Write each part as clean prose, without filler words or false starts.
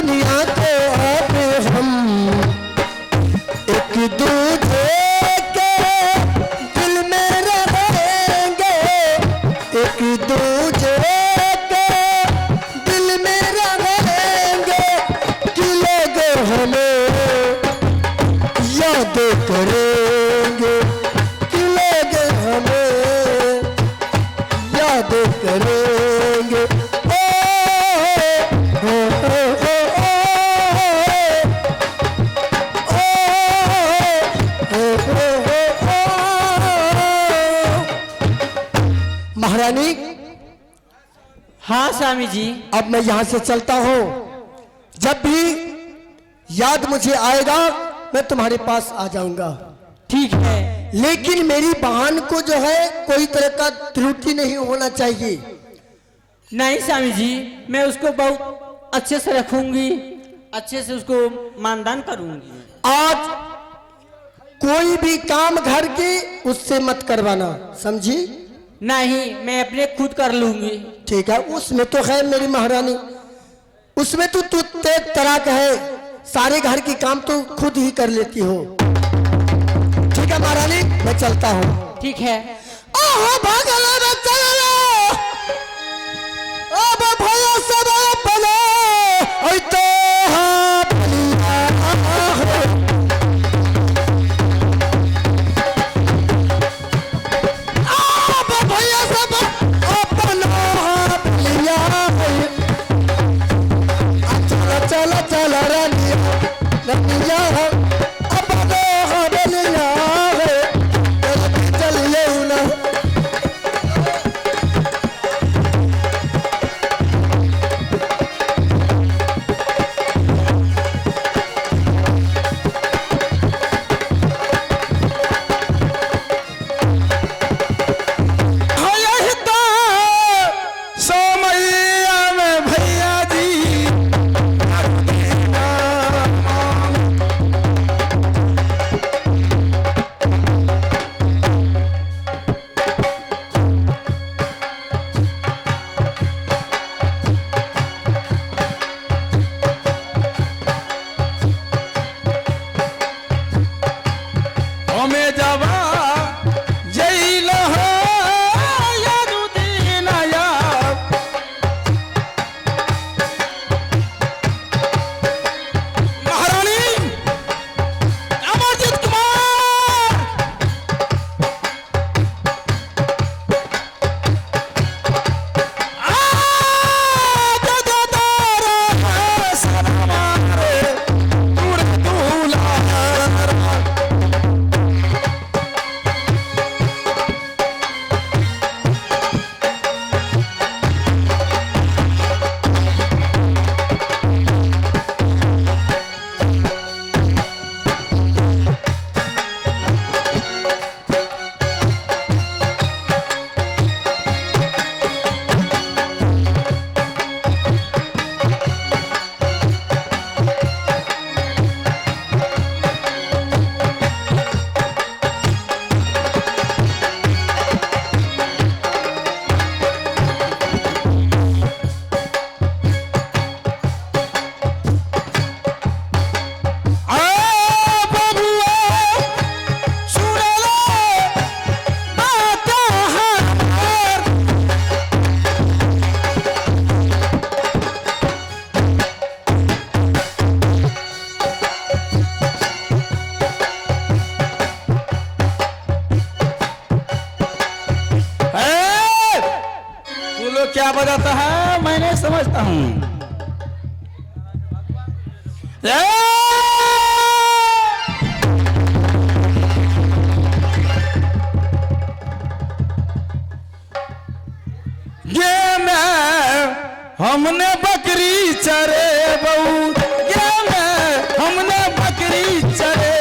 दुनिया को अब हम एक दूजे के दिल में रहेंगे, एक दूजे के दिल में रहेंगे कि लोग हमें याद करेंगे, कि लोग हमें याद करेंगे। महारानी, हाँ स्वामी जी। अब मैं यहाँ से चलता हूँ। जब भी याद मुझे आएगा मैं तुम्हारे पास आ जाऊंगा। ठीक है। लेकिन मेरी बहन को जो है कोई तरह का त्रुटि नहीं होना चाहिए। नहीं स्वामी जी, मैं उसको बहुत अच्छे से रखूंगी, अच्छे से उसको मानदान करूंगी। आज कोई भी काम घर की उससे मत करवाना, समझी? नहीं, मैं अपने खुद कर लूंगी। ठीक है, उसमें तो है मेरी महारानी, उसमें तो तू तेज तराक है, सारे घर की काम तो खुद ही कर लेती हो। ठीक है महारानी, मैं चलता हूँ। ठीक है। ओहो भागलो रे चलो, अब भैया सब अपने ओए तो चला चला रानिया रानिया अब दो हवेलिया चलिए ना। क्या बजाता है मैं नहीं समझता हूँ। ये मैं हमने बकरी चरे बहू, ये मैं हमने बकरी चरे।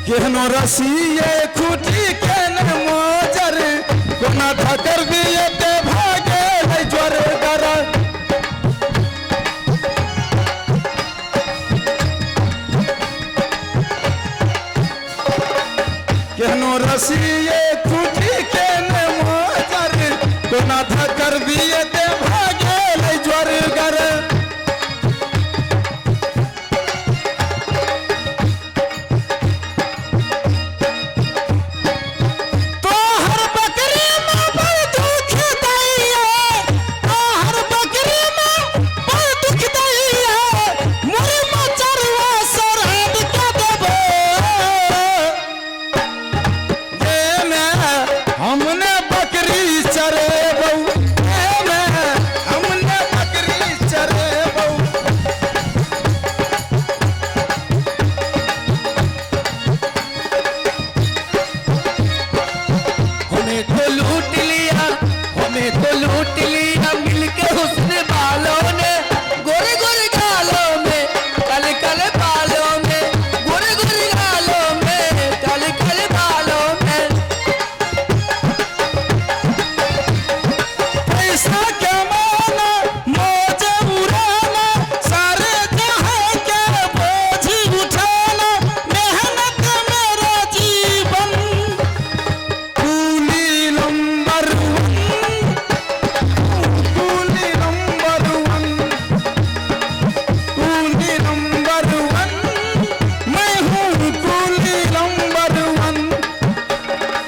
केहनो रसिए खुटी के न मोजर कोना धकर दिए ते भागे है ज्वर डर। केहनो रसिए खूटी के न मोजर कोना धकर दिए ते भागे ले ज्वर गर हमने बकरी चरे बहू हमने बकरी चरे बहू हमें तो लूट लिया मिलके हुस्न बालों ने गोरे गोरे गालों में काले काले बालों में गोरे गोरे गालों में काले काले बालों में पैसा कमाना मौज उड़ाना सारे जहां के बोझ उठाना मेहनत मेरा जीवन coolie number coolie number one मैं हूँ कूली नंबर वन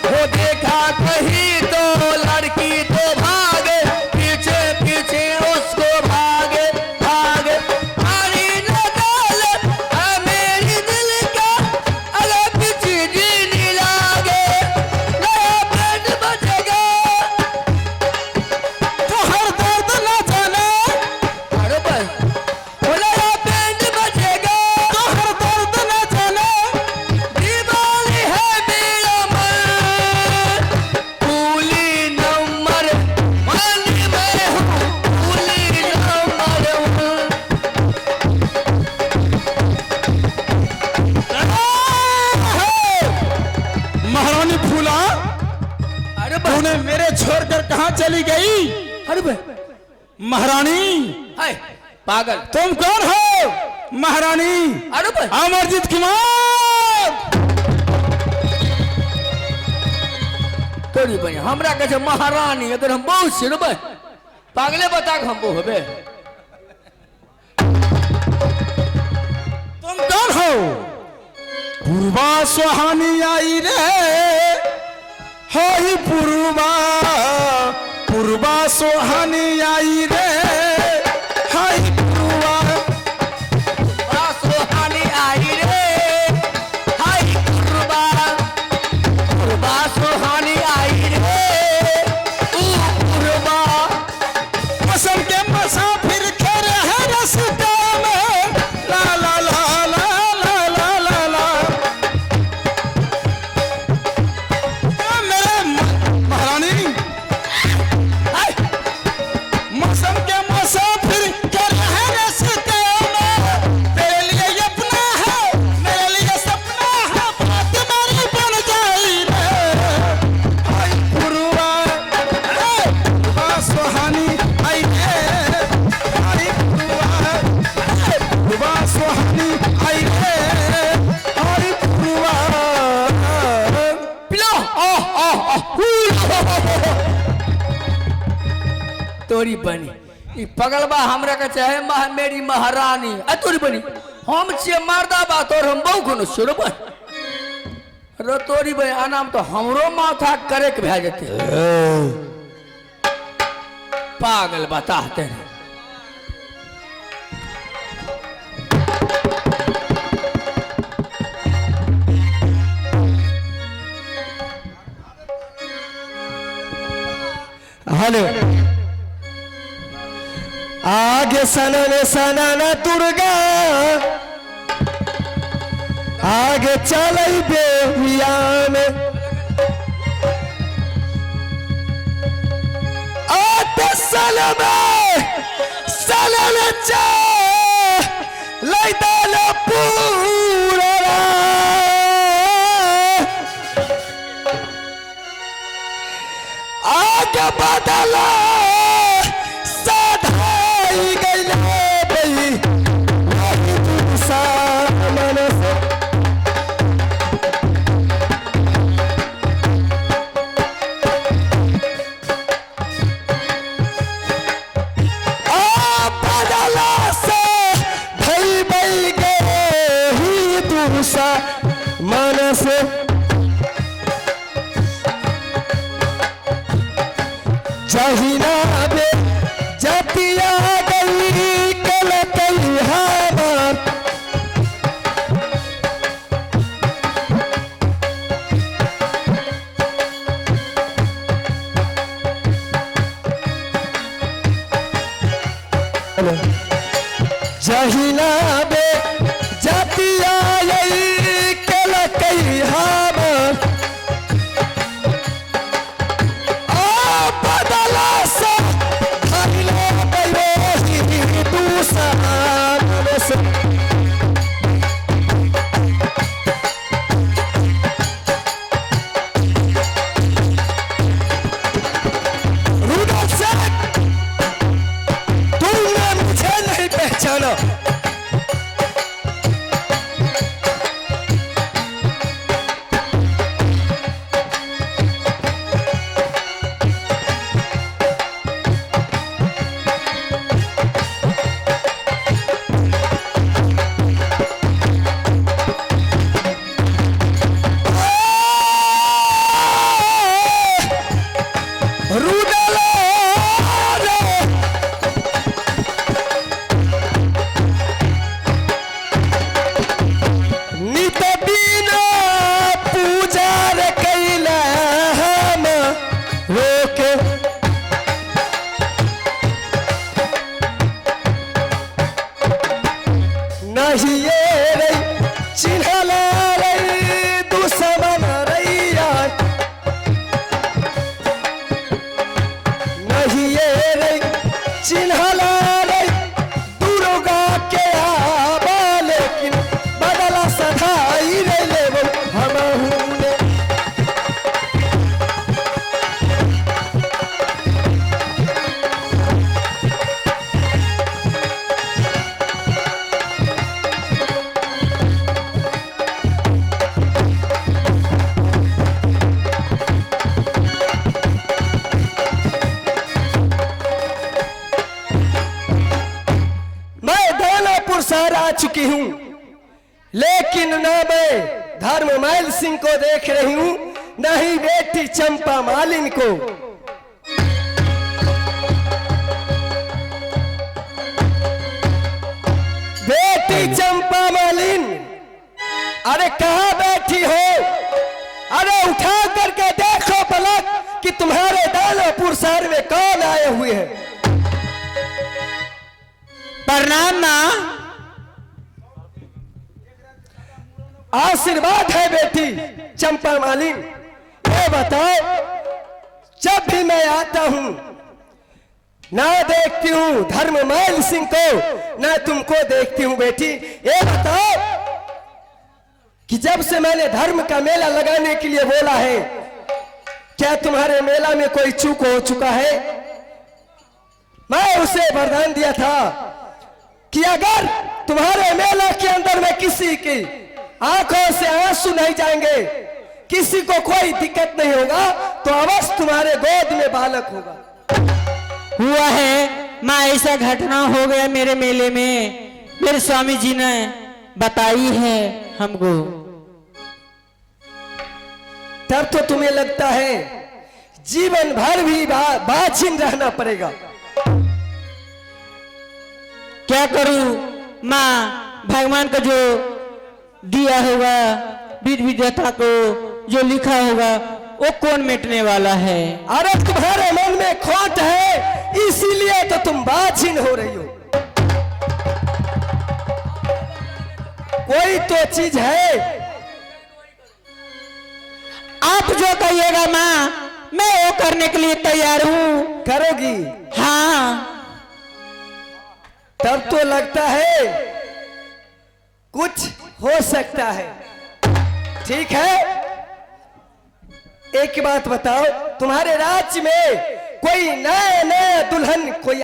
वो देखा कहीं तो लड़की तो भागे पीछे पीछे उसको भागे भागे पानी न डाले मेरी दिल का अलग चीज नहीं लागे नया बैंड बजेगा तो हर दर्द न जाने अरे भाई वो नया बैंड बजेगा तो हर दर्द न जाने दीवानी है मेरा मन कूली नंबर वन मैं हूँ कूली नंबर वन महारानी फूला अरे तूने मेरे छोड़कर कहाँ चली गई अरे भाई महारानी हाय पागल तुम कौन हो महारानी अरे भाई अमरजीत कुमार तोरी बनी हमरा कहे महारानी अगर हम बहुत सिर भाई पागले बता के हम होबे तुम कौन हो पूर्वा सुहानी आई रे हाय पूर्वा सुहानी आई रे हाय पूर्वा सुहानी आई रे हाय कुर्बा कुर्बा सुहानी आई रे कुर्बा मौसम के मुसाफिर खड़े हैं रास्ते में ला ला ला ला ला ला ला ला मेरे महारानी मौसम के मुसाफिर खड़े हैं रास्ते में तेरे लिए ये अपना है मेरे लिए सपना है बात मेरी बन जाई रे हाय पूर्वा सुहानी आई रे हाय पूर्वा सुहानी आई रे हाय पूर्वा पिलो तोरी बनी ई पगलबा हमरा के चाहे मेरी महारानी आ तोरी बनी हम छिए मर्दा बा तोर हम बहु कोनो सुर बन रो तोरी बनी आनाम तो हमरो माथा करे के भे जेते पागल बताते हैं हेलो आगे सनन सनन दुर्गा आगे चल बेहुयान आते सलम सलन चा लैदान पूरा आगे बदला साधाई गईला बई वही सामन से मानस जहिना बे जतिया गई कल कई हमार जहिना बे जतिया गई कल कई हमार बदला से खैले गई दूसरा से रुदल से तुमने मुझे नहीं पहचाना रुदल नित बिना पूजा रे कैला हम रोके नहीं ये रे चिन्हला रे दुश्मन रैया नहीं ये रे चिन्हला रे दुर्गा के आबा लेकिन बदला सधाई रे लेबो हमहू ने मैं दानापुर शहर आ चुकी हूँ लेकिन न मैं धर्ममैल सिंह को देख रही हूँ न ही बेटी चंपा मालिन को। बेटी चंपा मालिन, अरे कहाँ बैठी हो? अरे उठा करके देखो पलक कि तुम्हारे दानापुर शहर में कौन आए हुए हैं। प्रणाम माँ। आशीर्वाद है बेटी चंपा मालिन। ये बताओ, जब भी मैं आता हूं ना देखती हूं धर्ममैल सिंह को, ना तुमको देखती हूं बेटी। ये बताओ कि जब से मैंने धर्म का मेला लगाने के लिए बोला है, क्या तुम्हारे मेला में कोई चूक हो चुका है? मैं उसे वरदान दिया था कि अगर तुम्हारे मेला के अंदर में किसी की आंखों से आंसू नहीं जाएंगे, किसी को कोई दिक्कत नहीं होगा, तो अवश्य तुम्हारे गोद में बालक होगा। हुआ है माँ, ऐसा घटना हो गया मेरे मेले में, मेरे स्वामी जी ने बताई है हमको। तब तो तुम्हें लगता है जीवन भर भी बाझिन रहना पड़ेगा। क्या करूं माँ, भगवान का जो दिया होगा, विधि विधाता को जो लिखा होगा, वो कौन मिटने वाला है। अरे तुम्हारे मन में खोट है, इसीलिए तो तुम बाझिन हो रही हो। कोई तो चीज है। आप जो कहिएगा माँ, मैं वो करने के लिए तैयार हूँ। करोगी? हाँ। तब तो लगता है कुछ हो सकता है। ठीक है, एक बात बताओ, तुम्हारे राज्य में कोई नया नया दुल्हन कोई